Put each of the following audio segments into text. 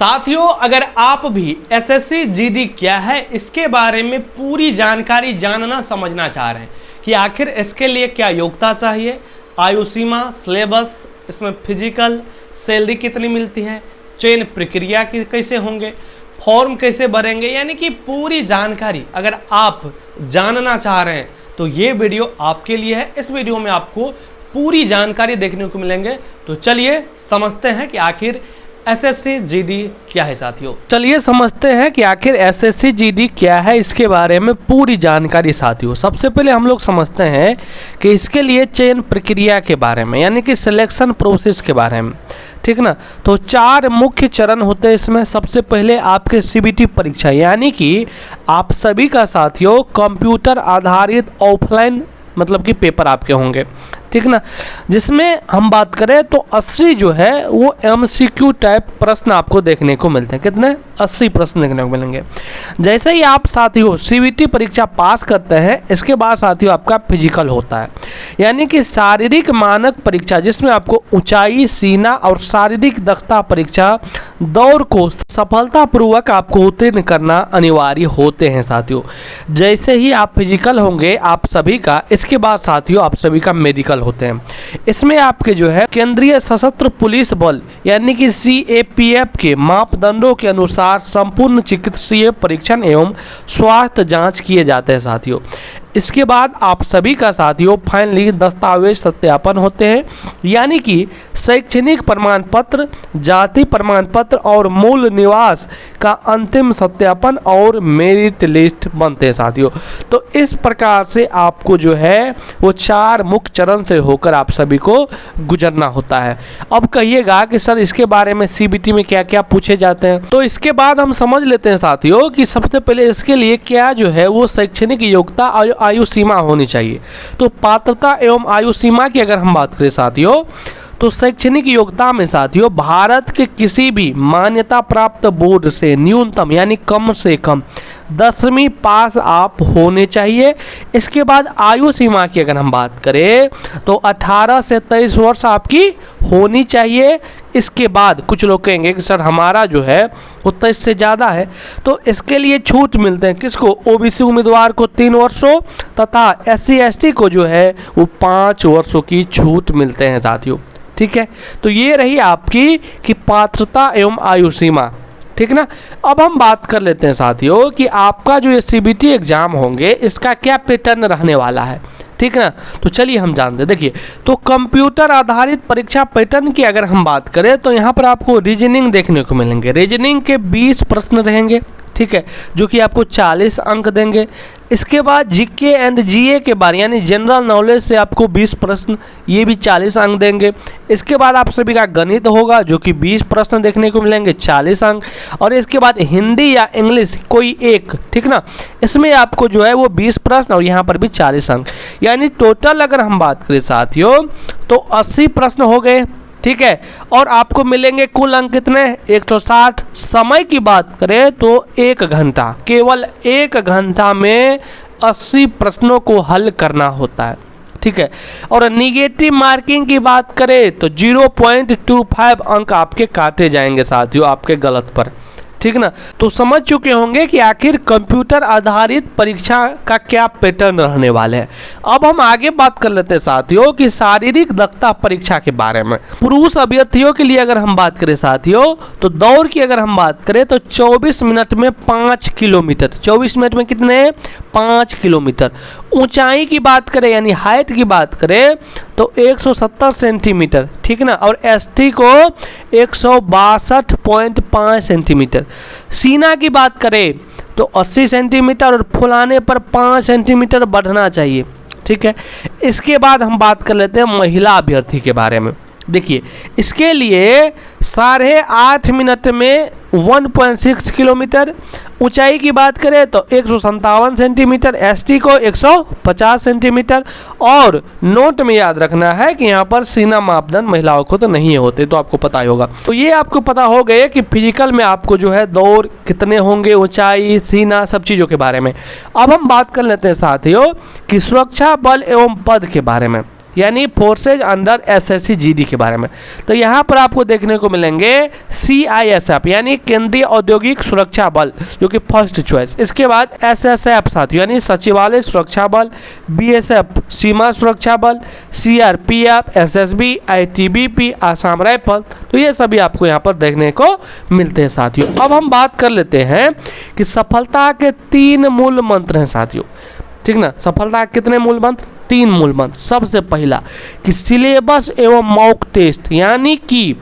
साथियों, अगर आप भी एसएससी जीडी क्या है इसके बारे में पूरी जानकारी जानना समझना चाह रहे हैं कि आखिर इसके लिए क्या योग्यता चाहिए, आयु सीमा, सिलेबस, इसमें फिजिकल, सैलरी कितनी मिलती है, चयन प्रक्रिया की कैसे होंगे, फॉर्म कैसे भरेंगे, यानी कि पूरी जानकारी अगर आप जानना चाह रहे हैं तो ये वीडियो आपके लिए है। इस वीडियो में आपको पूरी जानकारी देखने को मिलेंगे। तो चलिए समझते हैं कि आखिर एसएससी जीडी क्या है। साथियों, चलिए समझते हैं कि आखिर एसएससी जीडी क्या है, इसके बारे में पूरी जानकारी। साथियों, सबसे पहले हम लोग समझते हैं कि इसके लिए चयन प्रक्रिया के बारे में, यानी कि सिलेक्शन प्रोसेस के बारे में, ठीक ना। तो 4 मुख्य चरण होते हैं इसमें। सबसे पहले आपके सीबीटी परीक्षा, यानी कि आप सभी का साथियों कंप्यूटर आधारित ऑफलाइन मतलब कि पेपर आपके होंगे, ठीक ना, जिसमें हम बात करें तो 80 जो है वो एमसीक्यू टाइप प्रश्न आपको देखने को मिलते हैं। कितने? 80 प्रश्न देखने को मिलेंगे। जैसे ही आप साथियों सीबीटी परीक्षा पास करते हैं, इसके बाद साथियों आपका फिजिकल होता है, यानी कि शारीरिक मानक परीक्षा, जिसमें आपको ऊंचाई, सीना और शारीरिक दक्षता परीक्षा दौड़ को सफलतापूर्वक आपको उत्तीर्ण करना अनिवार्य होते हैं। साथियों, जैसे ही आप फिजिकल होंगे आप सभी का, इसके बाद साथियों आप सभी का मेडिकल होते हैं। इसमें आपके जो है केंद्रीय सशस्त्र पुलिस बल यानी कि सीएपीएफ के मापदंडों के अनुसार संपूर्ण चिकित्सीय परीक्षण एवं स्वास्थ्य जांच किए जाते हैं। साथियों, इसके बाद आप सभी का साथियों फाइनली दस्तावेज सत्यापन होते हैं, यानी कि शैक्षणिक प्रमाण पत्र, जाति प्रमाण पत्र और मूल निवास का अंतिम सत्यापन और मेरिट लिस्ट बनते हैं। साथियों, तो इस प्रकार से आपको जो है वो 4 मुख्य चरण से होकर आप सभी को गुजरना होता है। अब कहिएगा कि सर इसके बारे में सीबीटी में क्या क्या पूछे जाते हैं, तो इसके बाद हम समझ लेते हैं साथियों कि सबसे पहले इसके लिए क्या जो है वो शैक्षणिक योग्यता और आयु सीमा होनी चाहिए। तो पात्रता एवं आयु सीमा की अगर हम बात करें साथियों, तो शैक्षणिक योग्यता में साथियों भारत के किसी भी मान्यता प्राप्त बोर्ड से न्यूनतम यानी कम से कम 10वीं पास आप होने चाहिए। इसके बाद आयु सीमा की अगर हम बात करें तो 18 से 23 वर्ष आपकी होनी चाहिए। इसके बाद कुछ लोग कहेंगे कि सर हमारा जो है वो 23 से ज़्यादा है, तो इसके लिए छूट मिलते हैं। किसको? ओबीसी उम्मीदवार को 3 वर्षों तथा एससी एसटी को जो है वो 5 वर्षों की छूट मिलते हैं। साथियों, ठीक है, तो ये रही आपकी कि पात्रता एवं आयु सीमा, ठीक ना। अब हम बात कर लेते हैं साथियों कि आपका जो ये सीबीटी एग्जाम होंगे इसका क्या पैटर्न रहने वाला है, ठीक ना। तो चलिए हम जानते हैं। देखिए, तो कंप्यूटर आधारित परीक्षा पैटर्न की अगर हम बात करें तो यहाँ पर आपको रीजनिंग देखने को मिलेंगे। रीजनिंग के 20 प्रश्न रहेंगे, ठीक है, जो कि आपको 40 अंक देंगे। इसके बाद जीके एंड जीए के बारे यानी जनरल नॉलेज से आपको 20 प्रश्न, ये भी 40 अंक देंगे। इसके बाद आप सभी का गणित होगा जो कि 20 प्रश्न देखने को मिलेंगे, 40 अंक। और इसके बाद हिंदी या इंग्लिश कोई एक, ठीक ना, इसमें आपको जो है वो 20 प्रश्न और यहाँ पर भी 40 अंक, यानी टोटल अगर हम बात करें साथियों तो 80 प्रश्न हो गए, ठीक है। और आपको मिलेंगे कुल अंक कितने? 160। समय की बात करें तो 1 घंटा, केवल 1 घंटा में 80 प्रश्नों को हल करना होता है, ठीक है। और निगेटिव मार्किंग की बात करें तो 0.25 अंक आपके काटे जाएंगे साथियों आपके गलत पर, ठीक ना। तो समझ चुके होंगे कि आखिर कंप्यूटर आधारित परीक्षा का क्या पैटर्न रहने वाले हैं। अब हम आगे बात कर लेते हैं साथियों कि शारीरिक दक्षता परीक्षा के बारे में। पुरुष अभ्यर्थियों के लिए अगर हम बात करें साथियों तो दौड़ की अगर हम बात करें तो 24 मिनट में 5 किलोमीटर, 24 मिनट में कितने? 5 किलोमीटर। ऊंचाई की बात करें यानी हाइट की बात करें तो 170 सेंटीमीटर, ठीक ना, और एसटी को 162.5 सेंटीमीटर। सीना की बात करें तो 80 सेंटीमीटर और फुलाने पर 5 सेंटीमीटर बढ़ना चाहिए, ठीक है। इसके बाद हम बात कर लेते हैं महिला अभ्यर्थी के बारे में। देखिए, इसके लिए 8.5 मिनट में 1.6 किलोमीटर। ऊंचाई की बात करें तो 157 सेंटीमीटर, एसटी को 150 सेंटीमीटर। और नोट में याद रखना है कि यहाँ पर सीना मापदंड महिलाओं को तो नहीं होते, तो आपको पता ही होगा। तो ये आपको पता हो गया कि फिजिकल में आपको जो है दौड़ कितने होंगे, ऊंचाई, सीना, सब चीज़ों के बारे में। अब हम बात कर लेते हैं साथियों कि सुरक्षा बल एवं पद के बारे में। यानी फोर्सेज अंडर एसएससी जीडी के बारे में। तो यहाँ पर आपको देखने को मिलेंगे CISF यानी केंद्रीय औद्योगिक सुरक्षा बल, जो कि फर्स्ट चॉइस। इसके बाद SSF साथियों यानी सचिवालय सुरक्षा बल, BSF सीमा सुरक्षा बल, CRPF, SSB, ITBP, Assam rifle. तो ये सभी आपको यहाँ पर देखने को मिलते हैं साथियों। अब हम बात कर लेते हैं कि सफलता के 3 मूल मंत्र हैं साथियों, ठीक ना। सफलता के कितने मूल मंत्र? 3 मूल मंत्र। सबसे पहला कि सिलेबस एवं मॉक टेस्ट, यानी कि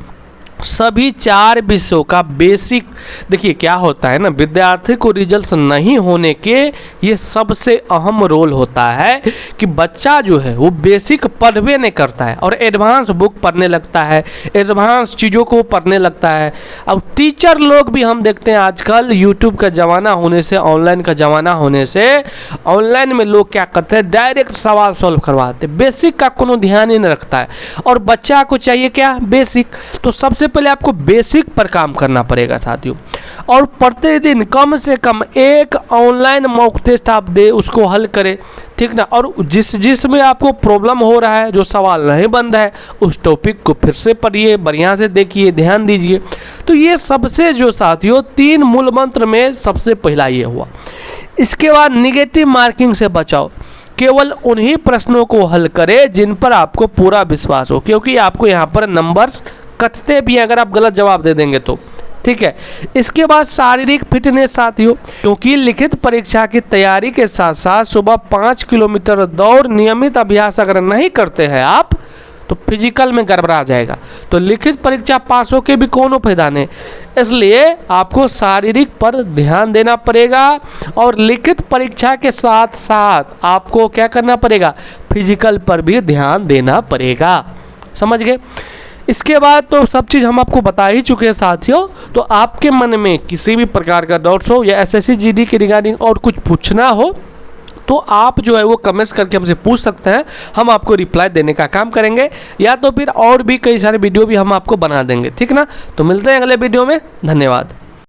सभी 4 विषयों का बेसिक। देखिए क्या होता है ना, विद्यार्थी को रिजल्ट नहीं होने के ये सबसे अहम रोल होता है कि बच्चा जो है वो बेसिक पढ़वे नहीं करता है और एडवांस बुक पढ़ने लगता है, एडवांस चीज़ों को पढ़ने लगता है। अब टीचर लोग भी हम देखते हैं आजकल यूट्यूब का ज़माना होने से, ऑनलाइन का ज़माना होने से, ऑनलाइन में लोग क्या करते हैं, डायरेक्ट सवाल सॉल्व करवाते हैं, बेसिक का कोनो ध्यान ही नहीं रखता है। और बच्चा को चाहिए क्या? बेसिक। तो सबसे पहले आपको बेसिक पर काम करना पड़ेगा साथियों, और प्रतिदिन कम से कम एक ऑनलाइन मॉक टेस्ट आप दे, उसको हल करें, ठीक ना। और जिसमें आपको प्रॉब्लम हो रहा है, जो सवाल नहीं बन रहा है, उस टॉपिक को फिर से पढ़िए, बढ़िया से देखिए, ध्यान दीजिए। तो ये सबसे जो साथियों 3 मूल मंत्र में सबसे पहला ये हुआ। इसके बाद निगेटिव मार्किंग से बचाओ, केवल उन्हीं प्रश्नों को हल करें जिन पर आपको पूरा विश्वास हो, क्योंकि आपको यहाँ पर नंबर्स कटते भी अगर आप गलत जवाब दे देंगे तो, ठीक है। इसके बाद शारीरिक फिटनेस साथियों, क्योंकि लिखित परीक्षा की तैयारी के साथ साथ सुबह 5 किलोमीटर दौड़ नियमित अभ्यास अगर नहीं करते हैं आप, तो फिजिकल में गड़बड़ा जाएगा। तो लिखित परीक्षा पास होके भी कोनो फायदा नहीं, इसलिए आपको शारीरिक पर ध्यान देना पड़ेगा और लिखित परीक्षा के साथ साथ आपको क्या करना पड़ेगा, फिजिकल पर भी ध्यान देना पड़ेगा। समझ गए? इसके बाद तो सब चीज़ हम आपको बता ही चुके हैं साथियों। तो आपके मन में किसी भी प्रकार का डाउट्स हो या एसएससी जीडी के रिगार्डिंग और कुछ पूछना हो, तो आप जो है वो कमेंट्स करके हमसे पूछ सकते हैं, हम आपको रिप्लाई देने का काम करेंगे, या तो फिर और भी कई सारे वीडियो भी हम आपको बना देंगे, ठीक ना। तो मिलते हैं अगले वीडियो में, धन्यवाद।